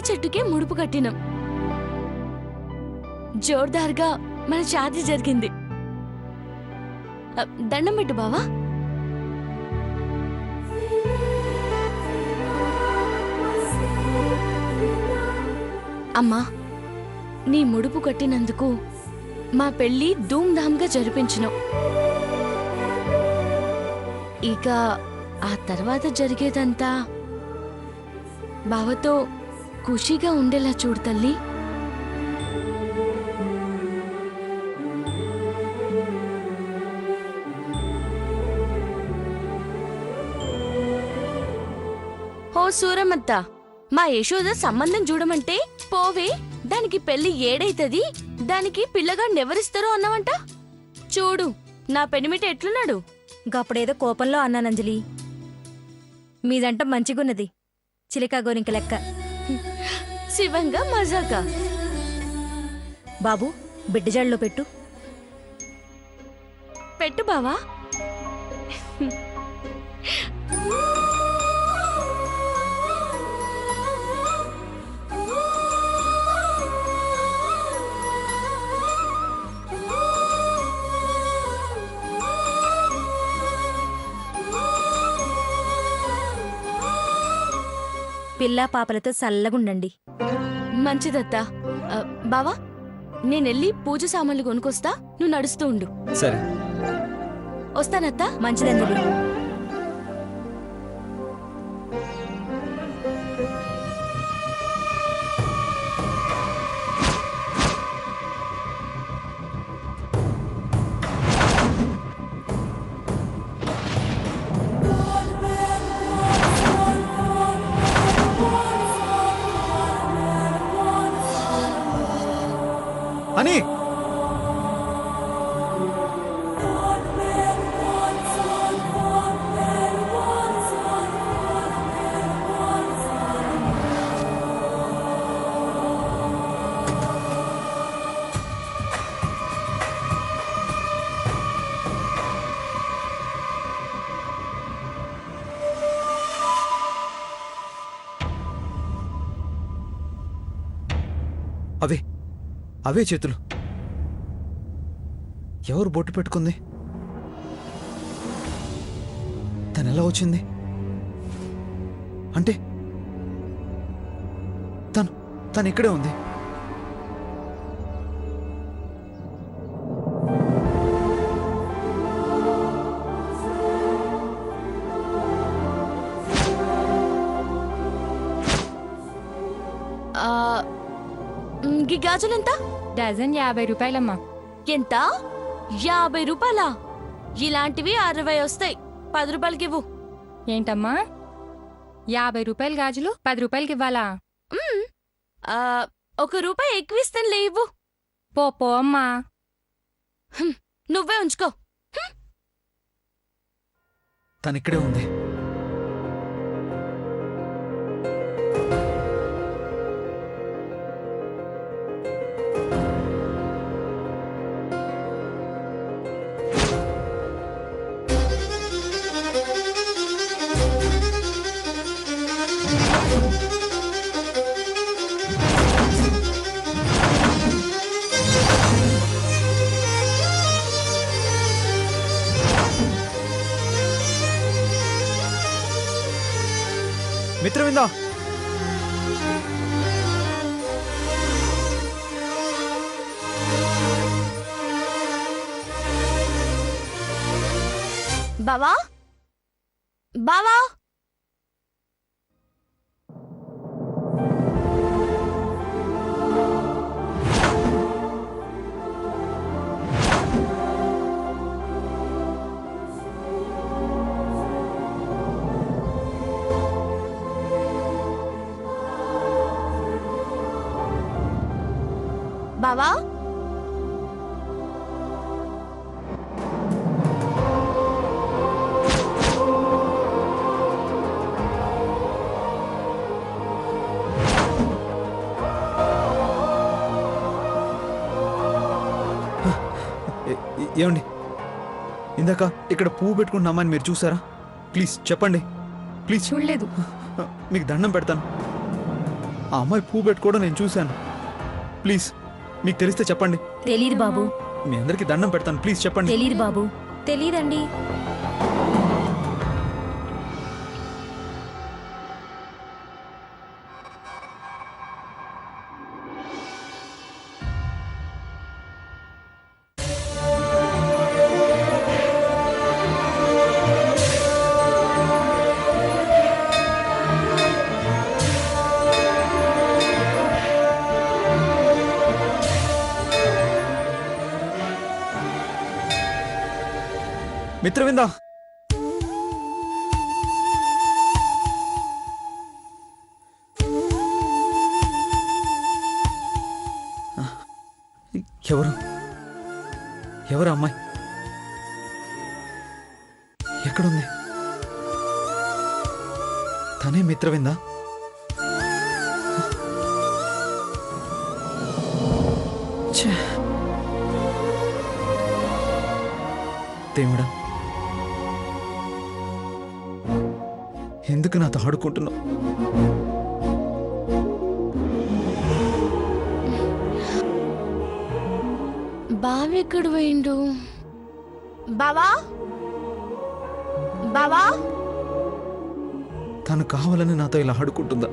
చెట్టుకే ముడుపు కట్టినాం. జోర్దార్గా మన షాదీ జరిగింది. దండం పెట్టు బావా. అమ్మా, నీ ముడుపు కట్టినందుకు మా పెళ్లి ధూమ్ధామ్గా జరిపించినాం. ఇక ఆ తర్వాత జరిగేదంతా బావతో ఖుషీగా ఉండేలా చూడు తల్లి. ఓ సూరమత్త, మా యశోద సంబంధం చూడమంటే పోవే, దానికి పెళ్లి ఏడైతది, దానికి పిల్లగాడిని ఎవరిస్తారో అన్నావంట. చూడు నా పెనిమిటి ఎట్లున్నాడు. గప్పుడేదో కోపంలో అన్నానంజలి. మీదంట మంచిగున్నది, చిలికా గోరింక లెక్క. శివంగా మజాకా. బాబు, బిడ్డజాడులో పెట్టు. పెట్టు బావా. పిల్లా పాపలతో చల్లగుండండి. మంచిదత్తా. బావా, నేనెళ్ళి పూజ సామాన్లు కొనుక్కొస్తా, నువ్వు నడుస్తూ ఉండు. సరే. వస్తానత్తా. మంచిదంజలి. అని అవే అవే చేతులు. ఎవరు బొట్టు పెట్టుకుంది? తను ఎలా వచ్చింది? అంటే తను ఇక్కడే ఉంది. ఈ గాజులెంత? డజన్ 50 రూపాయలమ్మా. ఎంత? 50 రూపాయలా? ఇలాంటివి 60 వస్తాయి. 10 రూపాయలకివ్వు. ఏంటమ్మా, 50 రూపాయల గాజులు 10 రూపాయలకి ఇవ్వాలా? 1 రూపాయి ఎక్కువిస్తాను, లేవు. పో అమ్మా. నువ్వే ఉంచుకో. తను ఇక్కడే ఉంది. మిత్రవిందా, బావా, బావా, బావా, ఏమండి, ఇందాక ఇక్కడ పువ్వు పెట్టుకుంటున్నామని మీరు చూసారా? ప్లీజ్ చెప్పండి, ప్లీజ్. చూడలేదు. మీకు దండం పెడతాను. ఆ అమ్మాయి పువ్వు పెట్టుకోవడం నేను చూశాను. ప్లీజ్ మీకు తెలిస్తే చెప్పండి. తెలీదు బాబు, మీ అందరికి దండం పెడతాను, ప్లీజ్ చెప్పండి. తెలీదు బాబు, తెలీదండి. మిత్రవింద, ఎవరు ఎవరు అమ్మాయి? ఎక్కడుంది? తనే మిత్రవిందా? ఛే! దేవుడా, ఎందుకు నాతో ఆడుకుంటున్నావు? బావెక్కడ పోయిండు? బావా, బావా, తను కావాలని నాతో ఇలా ఆడుకుంటుందా?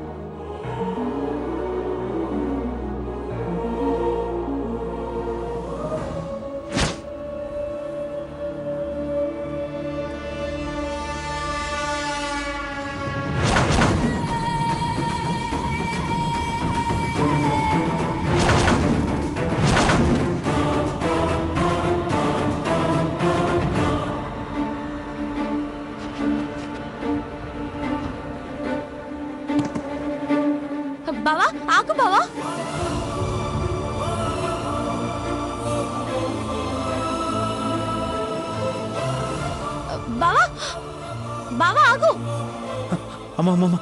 బావా, ఆగు బావా. బావా, బావా ఆగు. అమ్మా అమ్మమ్మ,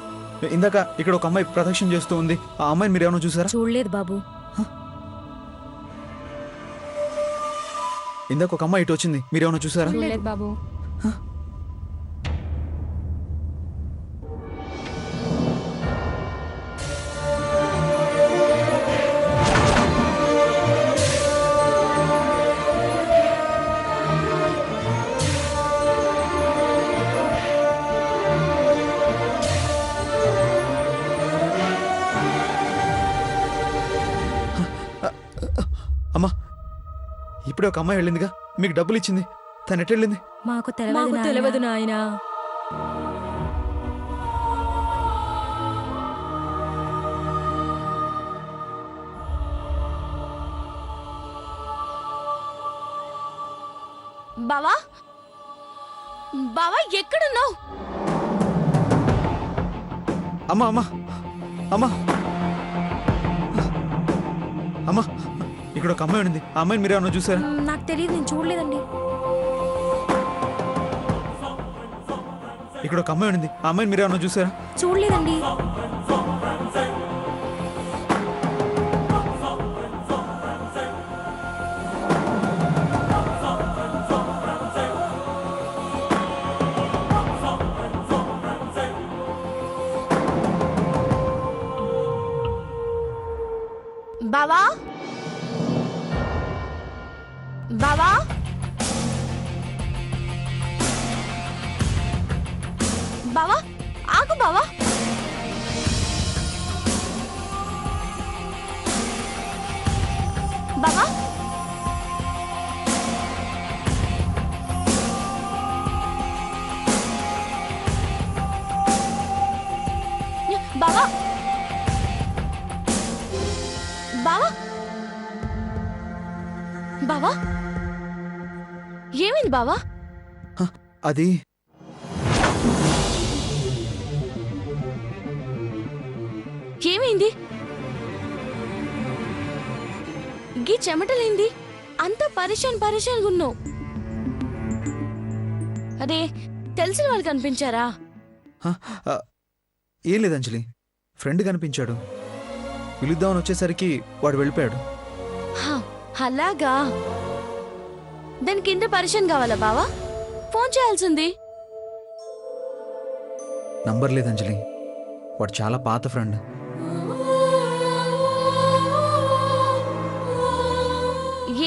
ఇందాక ఇక్కడ ఒక అమ్మాయి ప్రదక్షిణ చేస్తూ ఉంది. ఆ అమ్మాయిని మీరు ఏమైనా చూసారా? చూడలేదు బాబు. ఇందాక ఒక అమ్మాయి ఇటు వచ్చింది, మీరేమైనా చూసారా? లేదు బాబు. అమ్మా, ఇప్పుడే ఒక అమ్మాయి వెళ్ళిందిగా, మీకు డబ్బులు ఇచ్చింది. తను ఎటు వెళ్ళింది? మాకు తెలియదు నాయనా. బావా, బావా ఎక్కడున్నావు? అమ్మా అమ్మా అమ్మా అమ్మా, ఇక్కడ ఒక అమ్మాయి ఉండింది. ఆ అమ్మాయిని మీరు ఏమైనా చూసారా? నాకు తెలియదు, నేను చూడలేదండి. ఇక్కడ ఒక అమ్మాయి ఉండింది. ఆ అమ్మాయిని మీరు ఏమైనా చూసారా? చూడలేదండి. బావా, బావా, బావా ఆగు బావా. బావా, బావా, బావా, బావా ఏమైంది బావా? అది ఏమైంది? గీ చెమటలేంది? అంతా పరిశాన్ గున్నావు. అదే తెలిసిన వాళ్ళు కనిపించారా? ఏం లేదు అంజలి, ఫ్రెండ్ కనిపించాడు. పిలుద్దామని వచ్చేసరికి వాడు వెళ్ళిపోయాడు. అలాగా? దానికి ఇంత పరిశాన్ కావాలా బావా? ఫోన్ చేయాల్సింది. నంబర్ లేదు అంజలి, వాడు చాలా పాత ఫ్రెండ్.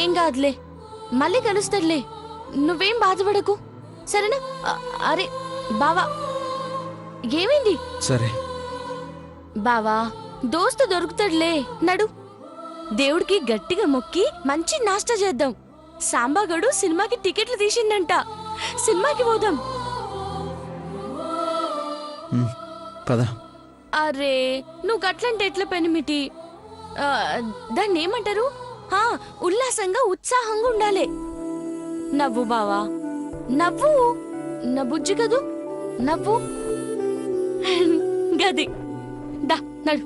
ఏం కాదులే, మళ్ళీ కలుస్తాడులే, నువ్వేం బాధపడకు సరేనా? అరే బావా, ఏమైంది? సరే బావా, దోస్తు దొరుకుతాడులే, నడు. దేవుడికి గట్టిగా మొక్కి మంచి నాష్టా చేద్దాం. సాంబాగడు సినిమాకి టికెట్లు తీసిండంట, సినిమాకి పోదాం. పద. అరే నువ్వు గట్లంటే ఎట్లా పెనిమిటి? దాన్ని ఏమంటారు? ఉల్లాసంగా ఉత్సాహంగా ఉండాలి. నవ్వు బావా, నవ్వు. నా బుజ్జి కదూ, నవ్వు. గది దా, నడు.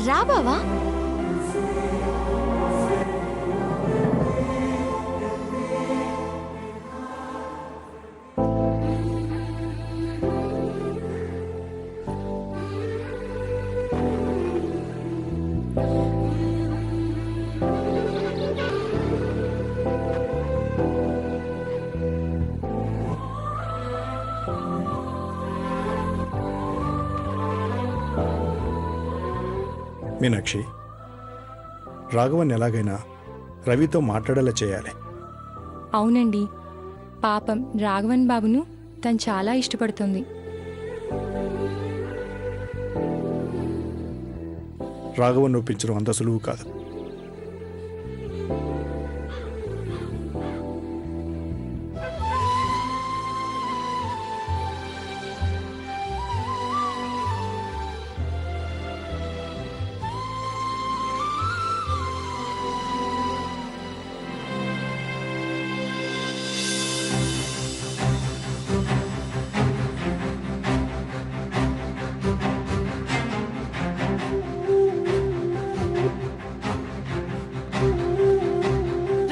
రా బావా. మీనాక్షి, రాఘవన్ ఎలాగైనా రవితో మాట్లాడేలా చేయాలి. అవునండి, పాపం రాఘవన్ బాబును తను చాలా ఇష్టపడుతుంది. రాఘవన్ ఒప్పించడం అంత సులువు కాదు.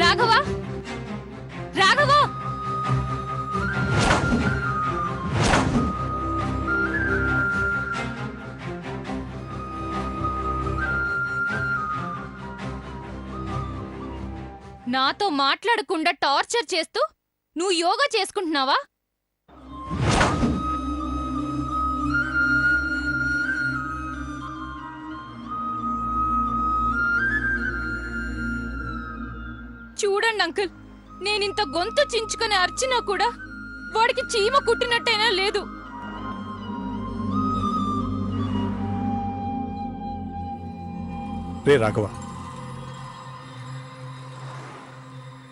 రాఘవా, రాఘవా, నాతో మాట్లాడకుండా టార్చర్ చేస్తూ నువ్వు యోగా చేసుకుంటున్నావా? చూడండి అంకుల్, నేనింత గొంతు చించుకొని అర్చినా కూడా వాడికి చీమ కుట్టినట్టయినా లేదు. రే రాఘవ,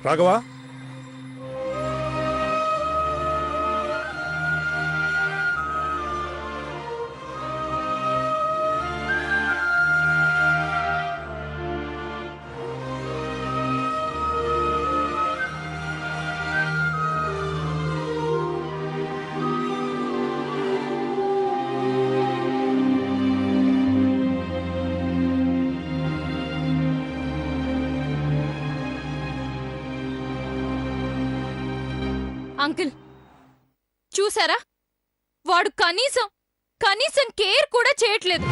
రాఘవా, అంకుల్ చూసారా, వాడు కనీసం కేర్ కూడా చేయట్లేదు.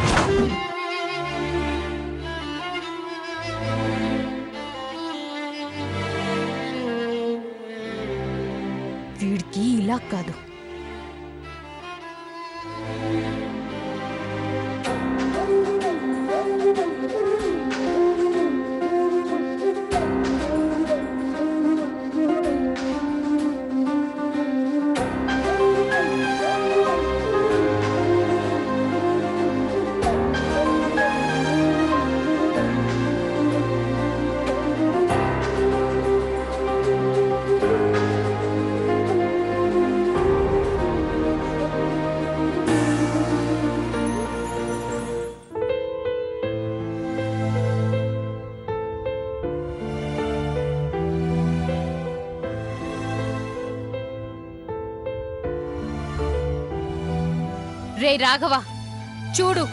వీడికి ఇలా కాదు. రే రాఘవ, చూడు,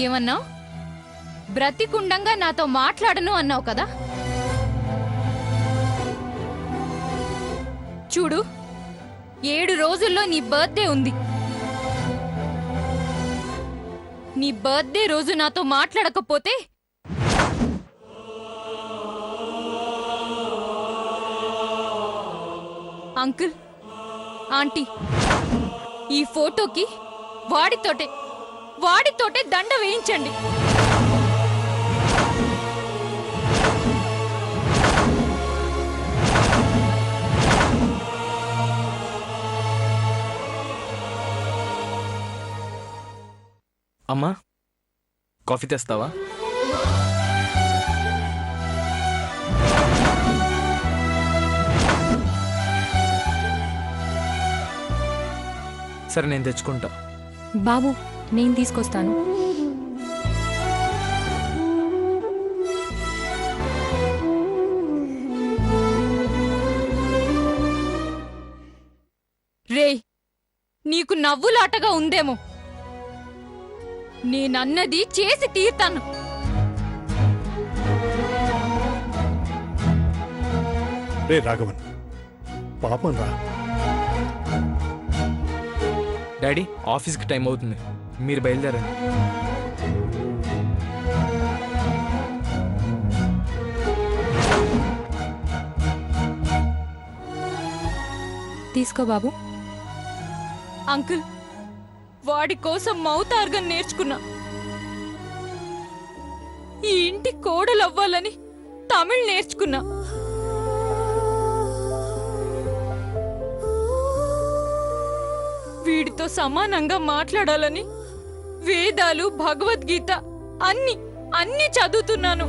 ఏమన్నావు? బ్రతికుండంగా నాతో మాట్లాడను అన్నావు కదా. చూడు, 7 రోజుల్లో నీ బర్త్డే ఉంది. నీ బర్త్డే రోజు నాతో మాట్లాడకపోతే అంకుల్, ఆంటీ, ఈ ఫోటోకి వాడితోటే దండ వేయించండి. అమ్మా, కాఫీ తెస్తావా? సరే, నేను తెచ్చుకుంటా. బాబు, నేను తీసుకొస్తాను. రేయ్, నీకు నవ్వులాటగా ఉందేమో. నేనన్నది చేసి తీర్తాను. రే రాఘవన్, పాపం రా. డాడీ, ఆఫీస్కి టైం అవుతుంది, మీరు బయలుదేరండి. తీసుకో బాబు. అంకుల్, వాడి కోసం మౌతార్గం నేర్చుకున్నా. ఈ ఇంటి కోడలవ్వాలని తమిళ్ నేర్చుకున్నా. వీడితో సమానంగా మాట్లాడాలని వేదాలు, భగవద్గీత అన్ని చదువుతున్నాను.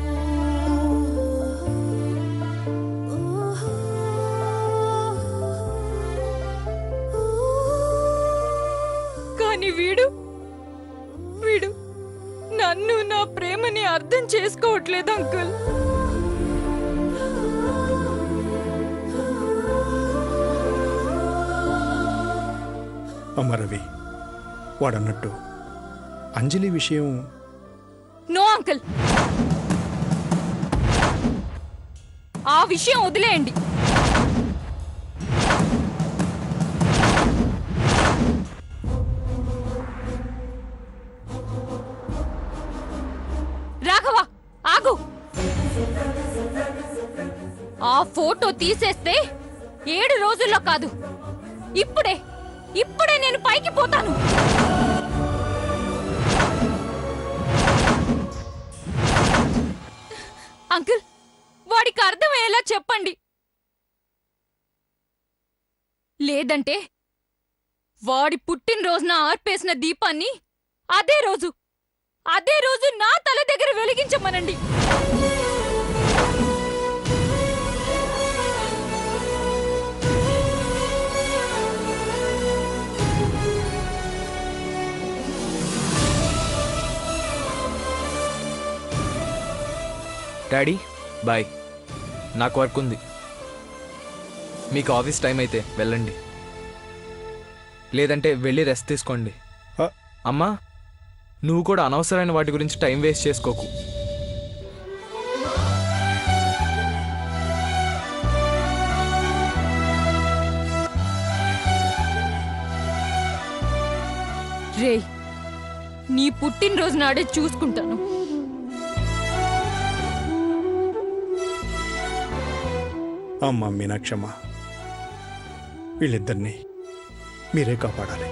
కానీ వీడు నన్ను, నా ప్రేమని అర్థం చేసుకోవట్లేదు అంకుల్. అమ్మ రవి, వాడన్నట్టు అంజలి విషయం. నో అంకుల్, ఆ విషయం వదిలేయండి. రాఘవ, ఆగు. ఆ ఫోటో తీసేస్తే 7 రోజుల్లో కాదు, ఇప్పుడే నేను పైకి పోతాను. అంకుల్, వాడికి అర్థమయ్యేలా చెప్పండి. లేదంటే వాడి పుట్టినరోజున ఆర్పేసిన దీపాన్ని అదే రోజు నా తల దగ్గర వెలిగించమనండి. Daddy, bye. నాకు వర్క్ ఉంది. మీకు ఆఫీస్ టైం అయితే వెళ్ళండి, లేదంటే వెళ్ళి రెస్ట్ తీసుకోండి. ఆ, అమ్మా, నువ్వు కూడా అనవసరమైన వాటి గురించి టైం వేస్ట్ చేసుకోకు. రేయ్, నీ పుట్టినరోజు నాడే చూసుకుంటాను. అమ్మ మీనాక్షమ్మ, వీళ్ళిద్దరినీ మీరే కాపాడాలి.